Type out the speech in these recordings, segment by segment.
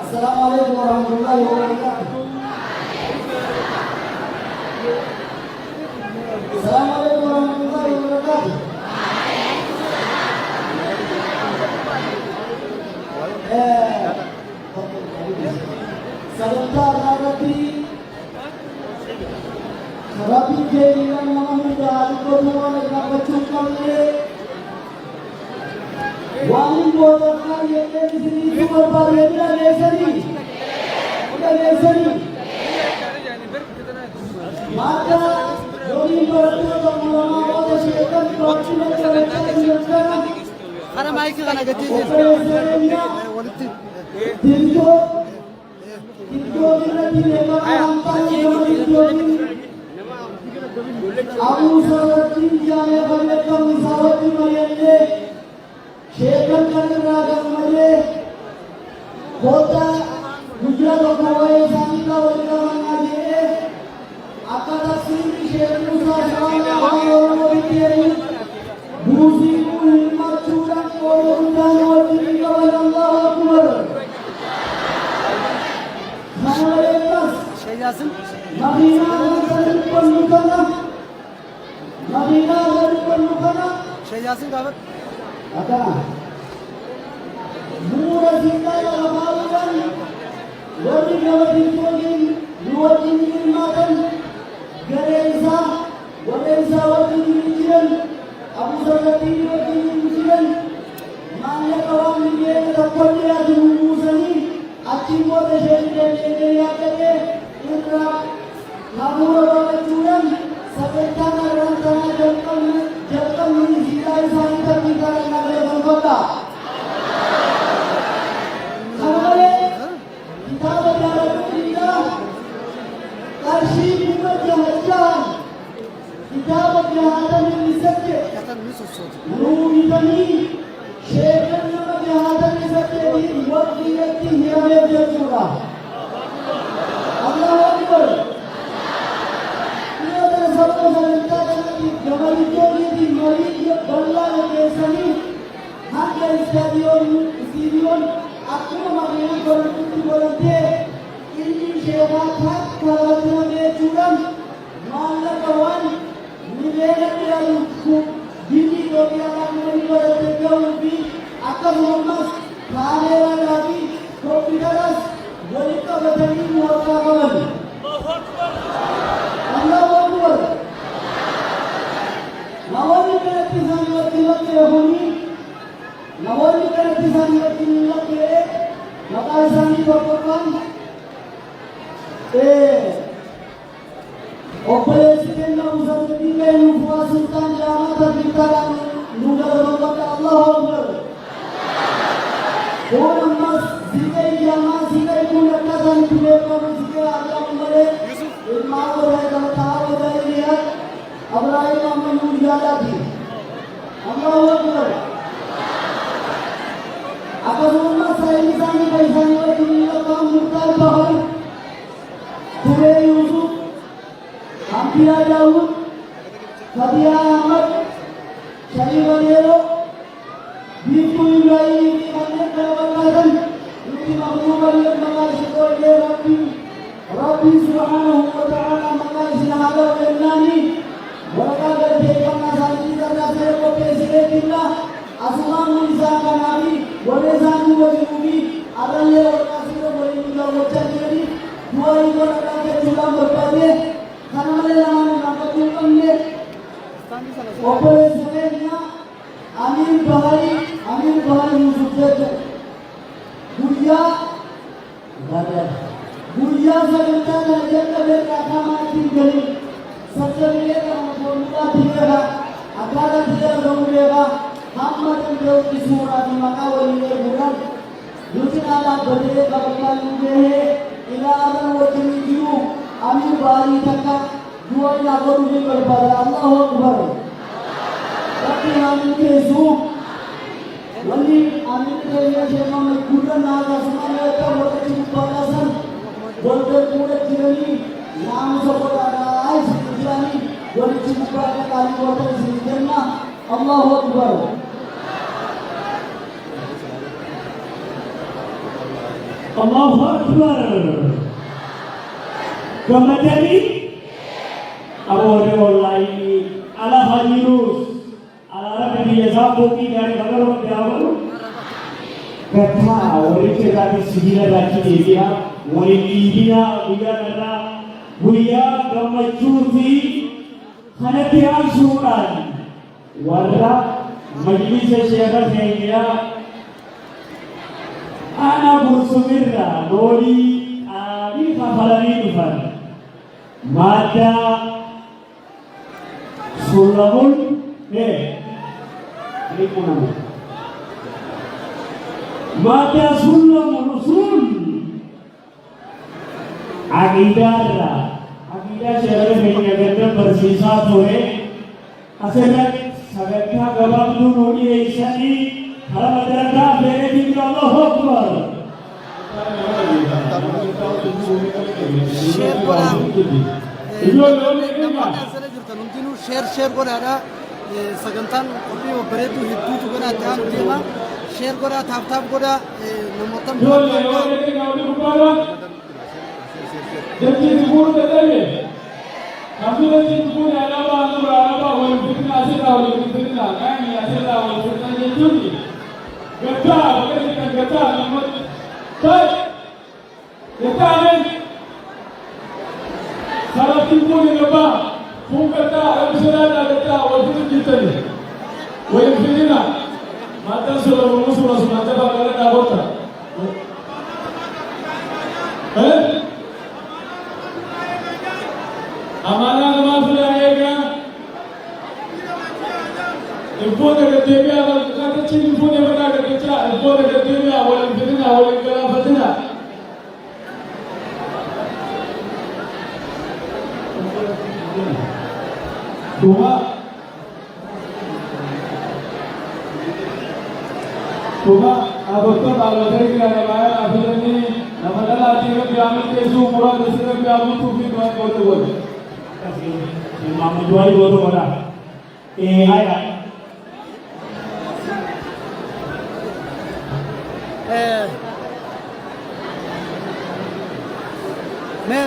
Assalamualaikum warahmatullahi wabarakatuh. Assalamualaikum warahmatullahi wabarakatuh. Sebentar lagi Rabi Jelian Mahmuda Al-Qadwa Negara Pecukal Wali Bodakar yang di sini Super Parliament Lesari udah Lesari maka Doni Baratua Ulama Wada Syaitan Perwakilan Kerajaan karena mic kan agak tinggi Abu Salatin Jaya Balekam Sawati Mayande Shekhar Kandragam Maye Kota Gujarat Okawai Sanita Walikamanade Akada Sri Shekhar Musa Shawala Ayo Viteri Buzi Ulma Churan Korundan Wati Kawalallah Akbar Khanalekas Syazin Madinah dari Penukana Madinah dari Penukana Syazin dapat ada Murah Singkai Al-Malukan Wadi Gawadi Togin Dua Tingin Makan Gareza Wadeza Wadi Tingin Abu Salati Wadi Tingin Manya Kawan Tingin Dapat Dia Dulu Musani Acimo Deshari Deshari Yakade Indra Namura Bala Churan Sabetana Rantana Jalkam Hidai Sanita Kita Nagara Bangkota Khamale Kita berada kita Karshi Buka Jahat Kita berada di Sakti Nuri Bani Shekhar Nama Jahat di Sakti Waktu Yakti Hirame Jatuh Allahu Akbar. Ia adalah satu serentak di Jabal Jodi di Malaysia Bangla Kesani. Hanya stadion aku mengambil kontribusi volunteer. Ini sehat kalau tidak curang malah kawan nilai yang bini doa yang menimba tegak lebih akan lemas karena lagi profitas wanita berani muakabalan. Allahu Akbar. Nawali kerati sangat honi. Nawali kerati sangat maka sangat berperan. Operasi kena usah ketika Nubuah Sultan Jamat Bintang Nudah Rombak Allahu Akbar. Orang mas zikai jama zikai pun katakan tidak kamu zikai agam mereka. Ilmu orang yang tahu dari lihat Abraham kamu mulia lagi. Allahu Akbar. Apa semua saya ini sangat baik sangat dunia kamu mutar bahar. Ture Yusuf, Hampira Daud, Fadia Ahmad, Syarif Adero, Bifu Ibrahim ini banyak berkatan. Ini mahmud yang mengasih kepada Rabbi Subhanahu wa Ta'ala mengasih hamba Nani. Mereka berdepan asal kita nasir kopesire kita. Asmaul Zaka Nabi, boleh satu bagi bumi. Ada yang berkasih boleh juga bocah jadi. Dua itu ada juga berbagai. Karena mereka mendapat hukumnya. Operasinya Amir Bahari Yusuf Jajah Buya Buya sebentar saja mereka akan mati dari sesuatu yang formula tidak agar tidak berubah Muhammad yang jauh di surah di Makawal ini bukan Yusuf Allah berdiri kapan ini ilahan wajib itu Amir Bahari takkan dua yang baru berbalik Allahu Akbar. Tapi Amir Yusuf Wali Amir Yusuf memang kuda naga semuanya terbuat dari balasan boleh kuda kiri yang sekolah ais kiri boleh cukup kali boleh sini Allahu Akbar. Allahu Akbar. Kemudian awal wallahi ala hajirus ala rabbi yazabu ki dari kalau awal kata awal itu tadi sihir lagi dia wali dia nara buya kamacuti hanatian suran warna majlis syekh saya ana bursumirra doli ali kafalani dufan mata sulamun ini pun mata sulamun usul agidara syarah menjaga bersisa sore asalnya sagaknya gabang tu nuri isani haram adarga bere din Allah Akbar share kora share kora ada sagantan kopi bere tu hidu tu kena tan tema share kora thap kora nomotam jadi diburu tetapi kami nanti diburu alaba wal fitna asira wal fitna kami asira wal fitna jadi gata bukan gata namun tak gata ni salah diburu ni apa pun gata asira gata wal fitna jadi wal fitna mata suruh mata bakal ada apa हमारा नमाज आएगा import करते हुए अगर कहते चीज import बना करके क्या इम्पोर्ट करते हुए अवल करा फतना Tuha abotto balodari kira bayar afilani namadala atiga piamu kesu mura desira piamu tufi doa kote bote Imam Jual itu mana? Ayah.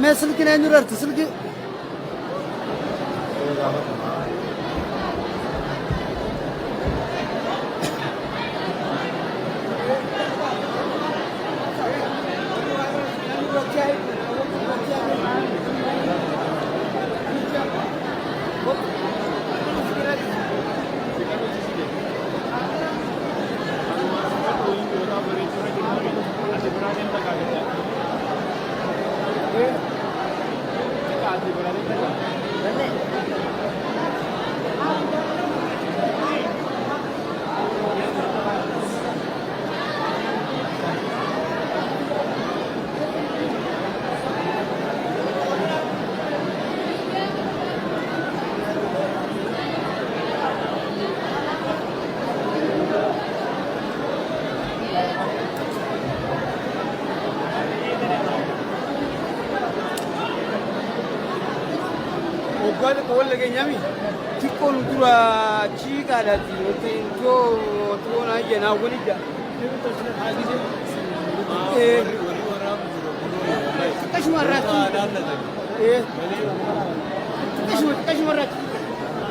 मैं सिल्की नहीं जुड़ा थी silkie Guarda con le che chiami chi cultura ci galati to na yana wani da kashi marati kashi marati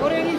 kore ni